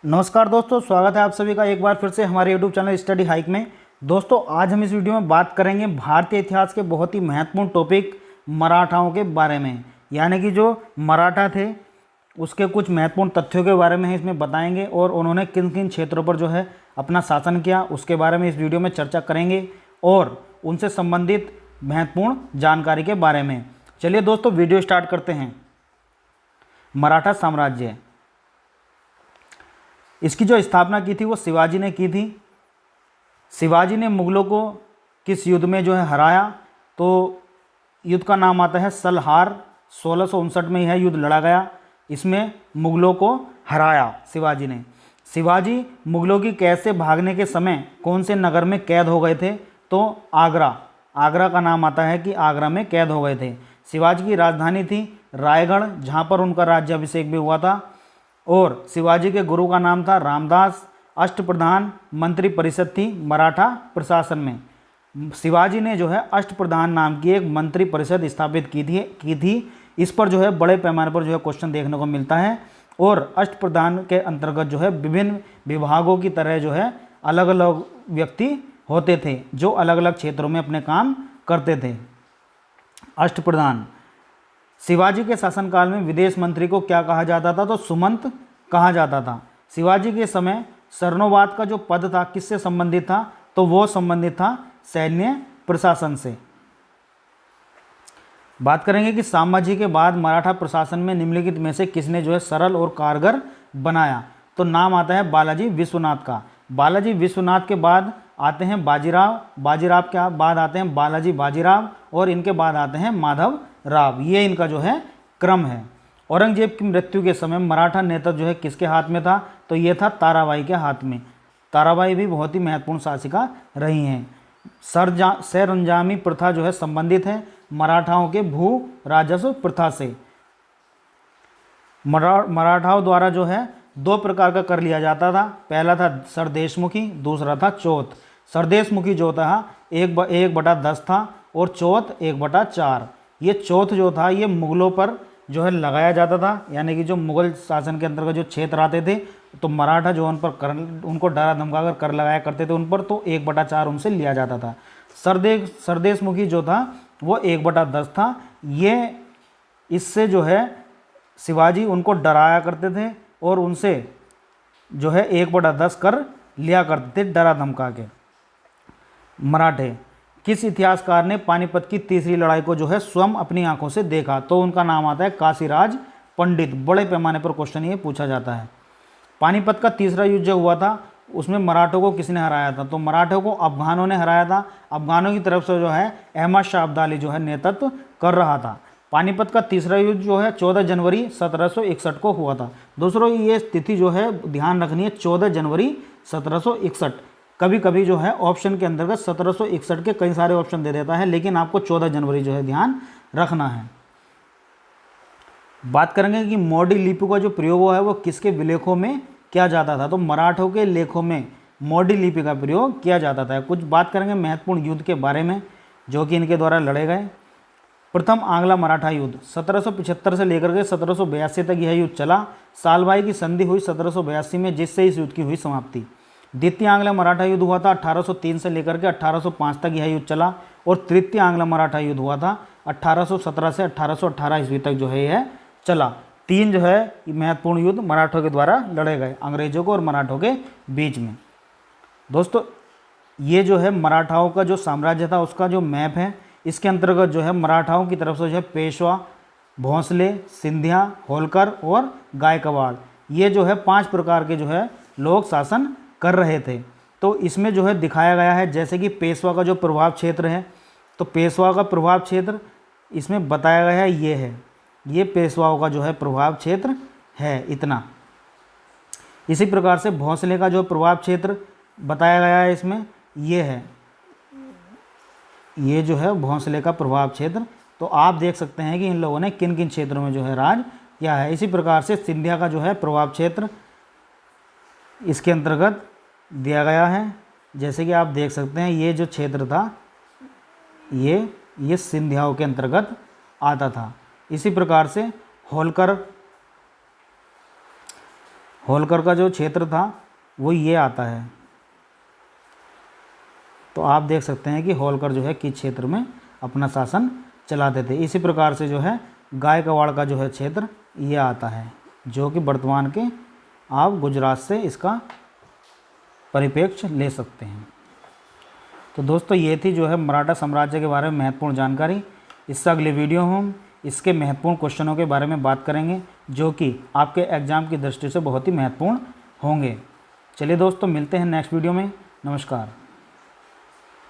नमस्कार दोस्तों, स्वागत है आप सभी का एक बार फिर से हमारे YouTube चैनल स्टडी हाइक में। दोस्तों, आज हम इस वीडियो में बात करेंगे भारतीय इतिहास के बहुत ही महत्वपूर्ण टॉपिक मराठाओं के बारे में। यानी कि जो मराठा थे उसके कुछ महत्वपूर्ण तथ्यों के बारे में इसमें बताएंगे और उन्होंने किन किन क्षेत्रों पर जो है अपना शासन किया उसके बारे में इस वीडियो में चर्चा करेंगे और उनसे संबंधित महत्वपूर्ण जानकारी के बारे में। चलिए दोस्तों, वीडियो स्टार्ट करते हैं। मराठा साम्राज्य, इसकी जो स्थापना की थी वो शिवाजी ने की थी। शिवाजी ने मुगलों को किस युद्ध में जो है हराया, तो युद्ध का नाम आता है सलहार। 1659 में यह युद्ध लड़ा गया। इसमें मुगलों को हराया शिवाजी ने। शिवाजी मुगलों की कैद से भागने के समय कौन से नगर में कैद हो गए थे, तो आगरा का नाम आता है कि आगरा में कैद हो गए थे। शिवाजी की राजधानी थी रायगढ़, जहाँ पर उनका राज्याभिषेक भी हुआ था। और शिवाजी के गुरु का नाम था रामदास। अष्टप्रधान मंत्री परिषद थी मराठा प्रशासन में। शिवाजी ने जो है अष्टप्रधान नाम की एक मंत्री परिषद स्थापित की थी। इस पर जो है बड़े पैमाने पर जो है क्वेश्चन देखने को मिलता है। और अष्टप्रधान के अंतर्गत जो है विभिन्न विभागों की तरह जो है अलग अलग व्यक्ति होते थे जो अलग अलग क्षेत्रों में अपने काम करते थे। अष्टप्रधान। शिवाजी के शासनकाल में विदेश मंत्री को क्या कहा जाता था, तो सुमंत कहा जाता था। शिवाजी के समय सरनोवाद का जो पद था किससे संबंधित था, तो वो संबंधित था सैन्य प्रशासन से। बात करेंगे कि संभाजी के बाद मराठा प्रशासन में निम्नलिखित में से किसने जो है सरल और कारगर बनाया, तो नाम आता है बालाजी विश्वनाथ का। बालाजी विश्वनाथ के बाद आते हैं बाजीराव के बाद आते हैं बालाजी बाजीराव और इनके बाद आते हैं माधव राव। ये इनका जो है क्रम है। औरंगजेब की मृत्यु के समय मराठा नेतृत्व जो है किसके हाथ में था, तो ये था ताराबाई के हाथ में। ताराबाई भी बहुत ही महत्वपूर्ण शासिका रही हैं। सरंजामी प्रथा जो है संबंधित है मराठाओं के भू राजस्व प्रथा से। मराठाओं द्वारा जो है दो प्रकार का कर लिया जाता था। पहला था सरदेशमुखी, दूसरा था चौथ। सरदेशमुखी जो था 1/10 था और चौथ 1/4। ये चौथ जो था ये मुगलों पर जो है लगाया जाता था। यानी कि जो मुगल शासन के अंतर्गत जो क्षेत्र आते थे तो मराठा जो उन पर उनको डरा धमकाकर कर लगाया करते थे उन पर, तो 1/4 उनसे लिया जाता था। सरदेशमुखी जो था वो 1/10 था। ये इससे जो है शिवाजी उनको डराया करते थे और उनसे जो है 1/10 कर लिया करते थे डरा धमका के। मराठे। किस इतिहासकार ने पानीपत की तीसरी लड़ाई को जो है स्वयं अपनी आंखों से देखा, तो उनका नाम आता है काशीराज पंडित। बड़े पैमाने पर क्वेश्चन ये पूछा जाता है। पानीपत का तीसरा युद्ध जो हुआ था उसमें मराठों को किसने हराया था, तो मराठों को अफगानों ने हराया था। अफगानों की तरफ से जो है अहमद शाह अब्दाली जो है नेतृत्व कर रहा था। पानीपत का तीसरा युद्ध जो है 14 जनवरी 1761 को हुआ था। दोस्तों, ये तिथि जो है ध्यान रखनी है, 14 जनवरी 1761। कभी कभी जो है ऑप्शन के अंतर्गत 1761 के कई सारे ऑप्शन दे देता है, लेकिन आपको 14 जनवरी जो है ध्यान रखना है। बात करेंगे कि मौर्य लिपि का जो प्रयोग है वो किसके विलेखों में किया जाता था, तो मराठों के लेखों में मौर्य लिपि का प्रयोग किया जाता था। कुछ बात करेंगे महत्वपूर्ण युद्ध के बारे में जो कि इनके द्वारा लड़े गए। प्रथम आंग्ला मराठा युद्ध 1775 से लेकर के 1782 तक यह युद्ध चला। सालबाई की संधि हुई 1782 में, जिससे इस युद्ध की हुई समाप्ति। द्वितीय आंग्ला मराठा युद्ध हुआ था 1803 से लेकर के 1805 तक यह युद्ध चला। और तृतीय आंग्ला मराठा युद्ध हुआ था 1817 से 1818 ईस्वी तक जो है यह चला। तीन जो है महत्वपूर्ण युद्ध मराठों के द्वारा लड़े गए, अंग्रेजों को और मराठों के बीच में। दोस्तों, ये जो है मराठाओं का जो साम्राज्य था उसका जो मैप है, इसके अंतर्गत जो है मराठाओं की तरफ से जो है पेशवा, भोंसले, सिंधिया, होलकर और गायकवाड़, ये जो है 5 प्रकार के जो है लोग शासन कर रहे थे। तो इसमें जो है दिखाया गया है, जैसे कि पेशवा का जो प्रभाव क्षेत्र है, तो पेशवा का प्रभाव क्षेत्र इसमें बताया गया है, ये है, ये पेशवाओं का जो है प्रभाव क्षेत्र है इतना। इसी प्रकार से भोंसले का जो प्रभाव क्षेत्र बताया गया है इसमें, ये है, ये जो है भोंसले का प्रभाव क्षेत्र। तो आप देख सकते हैं कि इन लोगों ने किन किन क्षेत्रों में जो है राज किया है। इसी प्रकार से सिंधिया का जो है प्रभाव क्षेत्र इसके अंतर्गत दिया गया है। जैसे कि आप देख सकते हैं ये जो क्षेत्र था ये सिंधियाओं के अंतर्गत आता था। इसी प्रकार से होलकर होलकर का जो क्षेत्र था वो ये आता है। तो आप देख सकते हैं कि होलकर जो है किस क्षेत्र में अपना शासन चलाते थे। इसी प्रकार से जो है गायकवाड़ का जो है क्षेत्र ये आता है, जो कि वर्तमान के आप गुजरात से इसका परिप्रेक्ष्य ले सकते हैं। तो दोस्तों ये थी जो है मराठा साम्राज्य के बारे में महत्वपूर्ण जानकारी। इससे अगले वीडियो में हम इसके महत्वपूर्ण क्वेश्चनों के बारे में बात करेंगे, जो कि आपके एग्ज़ाम की दृष्टि से बहुत ही महत्वपूर्ण होंगे। चलिए दोस्तों, मिलते हैं नेक्स्ट वीडियो में। नमस्कार।